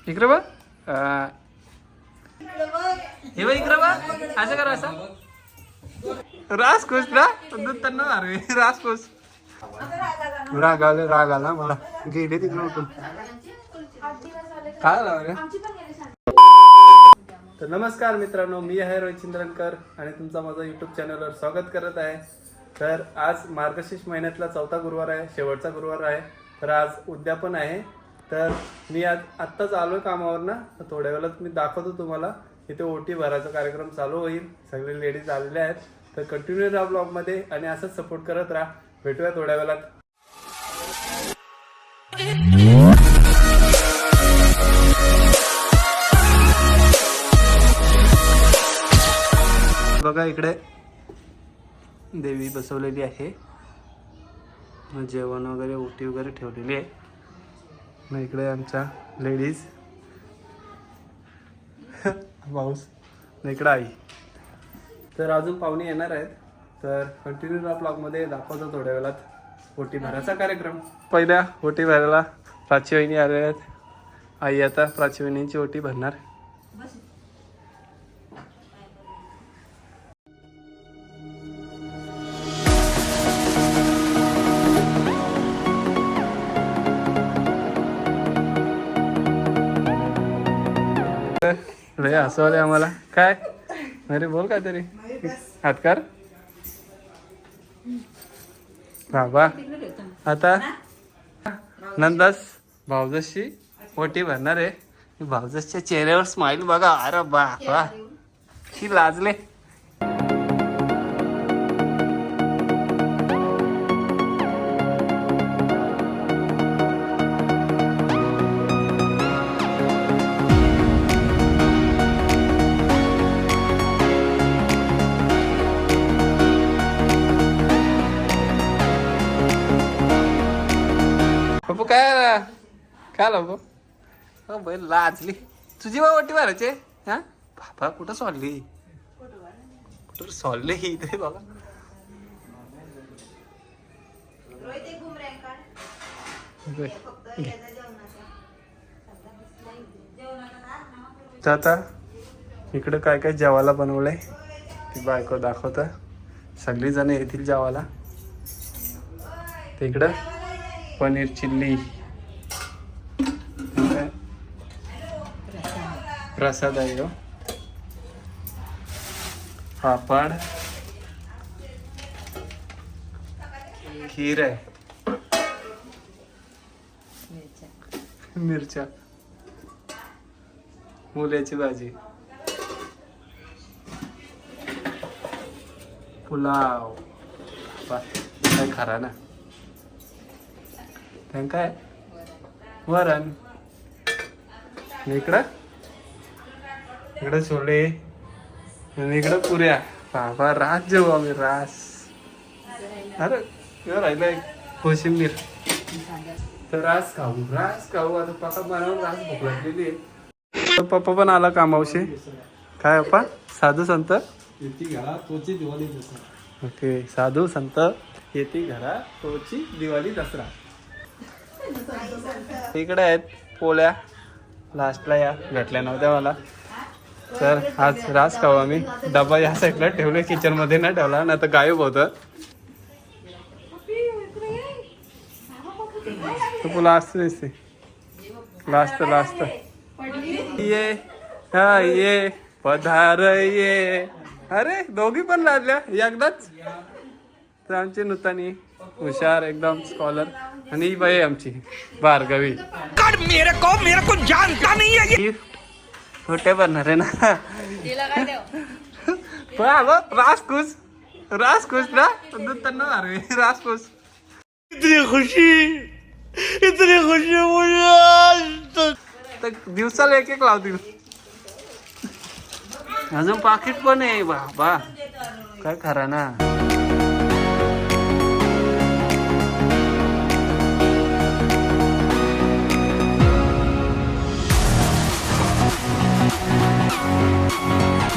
इकडे बघ. हे बघ इकडे बघ. असं करा असं. रास खुश ना दूध त्यांना मारवे. रास खुश. राग आला मला. गेले तिकडे उठून. काय लावले? तर नमस्कार मित्रांनो, मी आहे रोहित चिंद्रनकर आणि तुमचा माझा यूट्यूब चॅनलवर स्वागत करत आहे. तर आज मार्गशीर्ष महिन्यातला चौथा गुरुवार आहे, शेवटचा गुरुवार आहे. तर आज उद्यापन आहे. तर मी आत्ताच आलोय कामावर ना, तर थोड्या वेळात मी दाखवतो तुम्हाला. इथे ओटी भरायचा कार्यक्रम चालू होईल. सगळे लेडीज आलेले आहेत. तर कंटिन्यू राहा ब्लॉगमध्ये आणि असंच सपोर्ट करत राहा. भेटूया थोड्या वेळात. बघा इकडे देवी बसवलेली आहे. जेवण वगैरे ओटी वगैरे ठेवलेली आहे. मग इकडे आमच्या लेडीज पाऊस इकडे आई. तर अजून पाहुणे येणार आहेत. तर कंटिन्यू राहा ब्लॉगमध्ये. दाखवतो थोड्या वेळात ओटी भरायचा कार्यक्रम. पहिल्या ओटी भरायला प्राची वहिनी आल्या आहेत. आई आता प्राची वहिनींची ओटी भरणार. लय हसू आले आम्हाला. काय अरे बोल काय तरी. हातकार बाबा. आता नंदास भाऊजशी ओटी भरणार आहे. भाऊजसच्या चेहऱ्यावर स्माइल बघा. अरे बाबा की लाजले. बाबू काय काय लावतो बैल लाजली. तुझी बा ओटी भरायचे. हा बाबा कुठं सोडली, कुठं सोडले ही इथे बाबा. आता इकडे काय काय जेवायला बनवलंय ती बायको दाखवत. सगळी जण येतील जेवायला. तिकडं पनीर चिल्ली, प्रसाद आहे, पापड, खीर आहे, मिरच्या, मुल्याची भाजी, पुलाव. काय खरा ना. काय वरण. इकडं इकडं छोले आणि इकडं पुऱ्या. बाबा रास जेवू आम्ही. रास. अरे राहिलंय कोशिंबीर. तर रास खाऊ. आता पप्पा बनवून रास भूक लागलेली आहे. पप्पा पण आला कामावशी. काय पप्पा साधू संत येती घरा तोची दिवाळी दसरा. ओके साधू संत येती घरा तोची दिवाळी दसरा. इकडे आहेत पोळ्या. लास्टला या भेटल्या नव्हत्या मला. तर आज रास खाऊ आम्ही. डबा या साईडला ठेवले, किचन मध्ये नाही ठेवला ना तर गायब होत. लास्ट दिसते. लास्ट ये हा ये पधार ये. अरे दोघी पण लागल्या एकदाच. तर आमची नूतनी हुशार एकदम स्कॉलर. आणि ही बाई आमची भार्गवी. मेरे को जानता नहीं है. गिफ्ट खोटे बनणार आहे ना. रास खुश ना दूध त्यांना मारवे. रास खुश. इतनी खुशी मुझे. तर दिवसाला एक लावतील. अजून पाकिट पण आहे बाबा. काय खरा ना.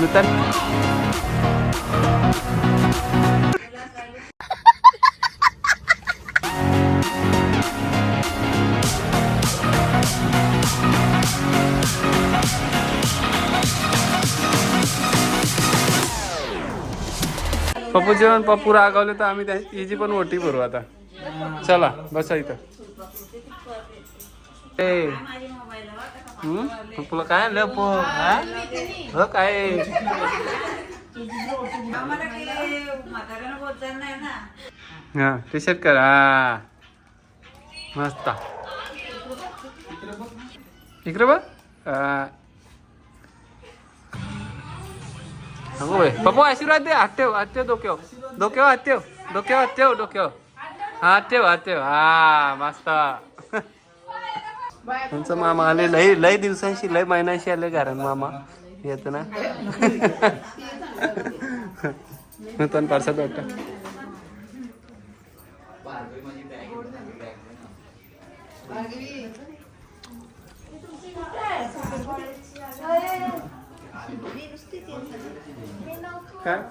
नूतन पप्पू जेवण पप्पू रागावले तर आम्ही हिची पण ओटी भरू आता. चला बसा इथं. पप्पूला काय आणलं हो काय हा टी शर्ट कर. हा मस्त इकडे बघ. पप्पू आशीर्वाद दे. हात ठेव डोक्यावर डोक्यावर हात ठेव डोक्यावर हात ठेव. हा मस्त. तुमचं मामा आले लय दिवसांशी लय महिन्यांशी आले घरात मामा येत ना. नूतन पार्सल वाटतं.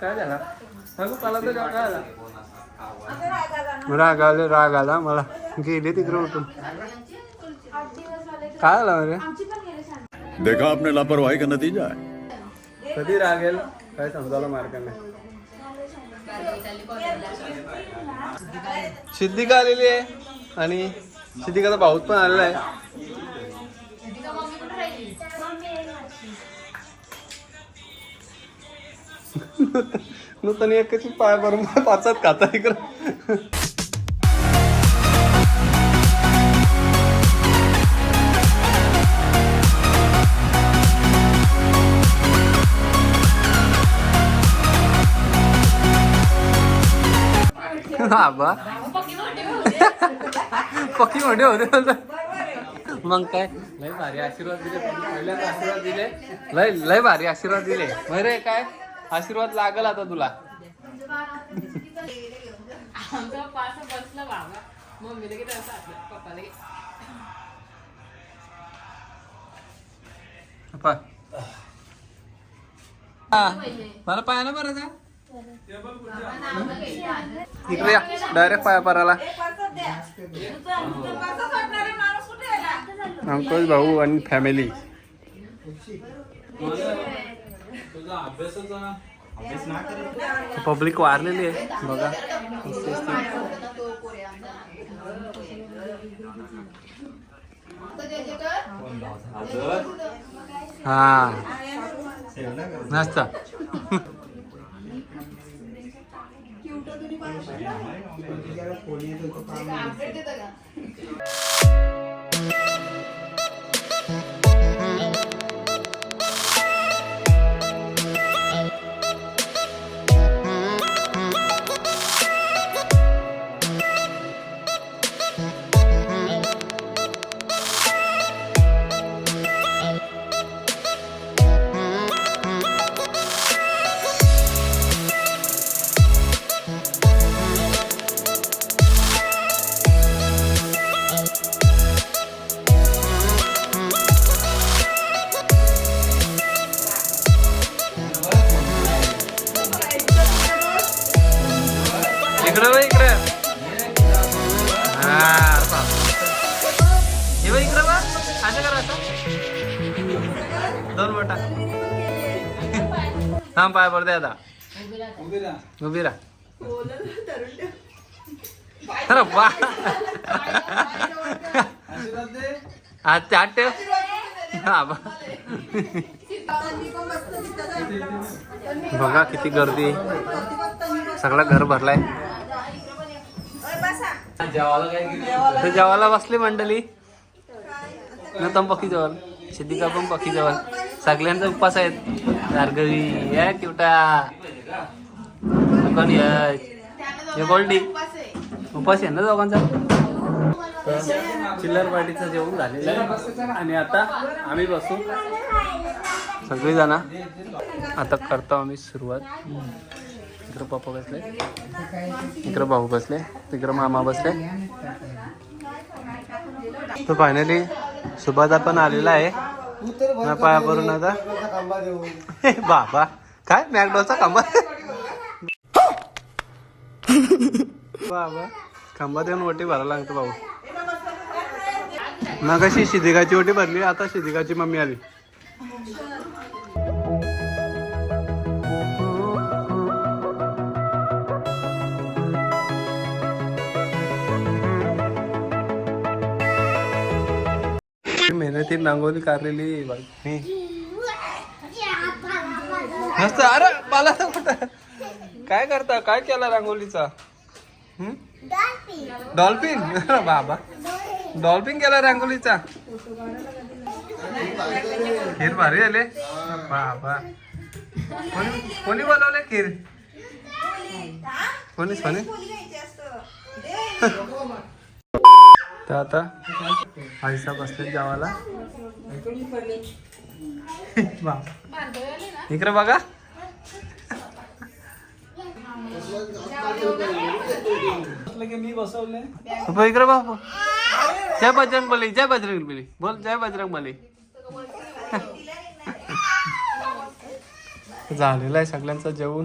काय झाला राग आला मला. गेले तिकडे उठून. काय झालं अरे. देखा आपने लापरवाही का नतीजा है. कधी रागेल काय समजायला मार्ग नाही. सिद्धिका आलेली आहे आणि सिद्धिकाचा भाऊच पण आलेला आहे. नूतन एकची पाय भरून पाचात खाता इकडं. आबा पक्की मोठे होते. मग काय लय भारी आशीर्वाद दिले. पहिल्यांदा आशीर्वाद दिले. लय भारी आशीर्वाद दिले. रे काय आशीर्वाद लागल आता तुला. मला पाया ना बरं का इकडे या डायरेक्ट पाया पाराला. अंकुश भाऊ आणि फॅमिली. पब्लिक वारलेली आहे बघा. हा मस्त. इकडे हा इकडे बा असं करायचं. दोन बोटा थांब पाय पडते आता. उभी राहा. अरे वा हात ठेव. हा बघा किती गर्दी. सगळं घर भरलाय. जेवायला बसली मंडळी. नतम पक्षी जेवण. सिद्धिका पण पक्षी जेवण. सगळ्यांचा उपवास आहेत. भार्गवी या क्युटा कोण यश गोल्डी उपवास आहे ना दोघांचा. चिल्लर पार्टीचं जेवण झालेलं आहे आणि आता आम्ही बसू सगळी जण. आता करतो आम्ही सुरुवात. इकडं पप्पा बसले, इकडं भाऊ बसले, तिकडं मामा बसले. तो फायनली सुभादा पण आलेला आहे ना पाया पडून. आता बाबा काय मॅकडॉलचा खांबा. बाबा खांबा देऊन ओटी भरायला लागतो भाऊ. मग अशी सिद्धिकाची ओटी भरली. आता सिद्धिकाची मम्मी आली. मेहनतीने रांगोळी काढलेली बाई मस्त. अरे मला तर कुठं काय करता, काय केला रांगोळीचा? डॉल्फिन बाबा, डॉल्फिन केला रांगोळीचा. खीर भारी आले बाबा. कोणी बोलवले खीर? कोणी सोनी? तर आता आईसा बसले जेवायला. इकडे बघा. मी बसवले. इकडे बाबा. जय बजरंग बली, जय बजरंग बली बोल, जय बजरंग बली. झालेलं आहे सगळ्यांचं जेवण.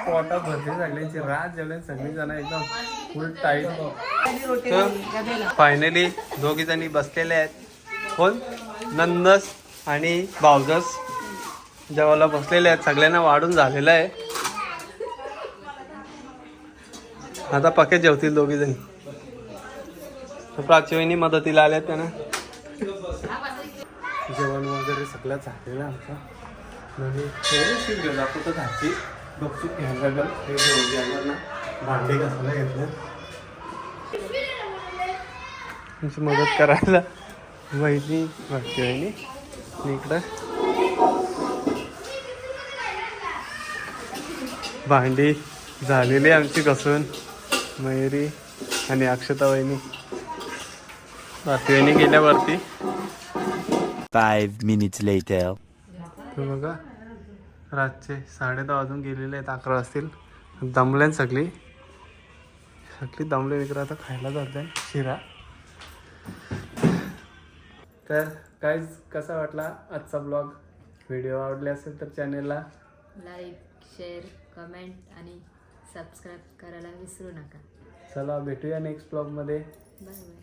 पोटात भरली सगळ्यांची. रात जेवले सगळी जण एकदम फुल टाईट. तर फायनली दोघी जणी बसलेले आहेत. कोण? नंदस आणि भावजस जेवायला बसलेले आहेत. सगळ्यांना वाढून झालेलं आहे. आता पक्के जेवतील दोघी जणी. प्राचीवहिनी मदतीला आल्यात त्यांना. जेवण वगैरे सगळं झालेलं आमचं. नवीन घेऊन आपण तर घरची गपचूप घ्यायला लागलं. हे घेऊन ना भांडे घासायला घेतलं. तुमची मदत करायला वहिनी प्राचीवहिनी. इकडं भांडी झालेली आमची घासून. मयुरी आणि अक्षता वहिनी. प्राचीवहिनी गेल्यावरती. 5 minutes later. तर बघा रातचे 10:30 वाजून गेलेले आहेत. 11 वाजतील. दमले सगळी दमले. इकडे आता खायला जाते शिरा. तर काय कसा वाटला आजचा ब्लॉग? व्हिडिओ आवडले असेल तर चॅनेलला लाईक, शेअर, कमेंट आणि सबस्क्राईब करायला विसरू नका. चला भेटूया नेक्स्ट ब्लॉगमध्ये. Bye bye.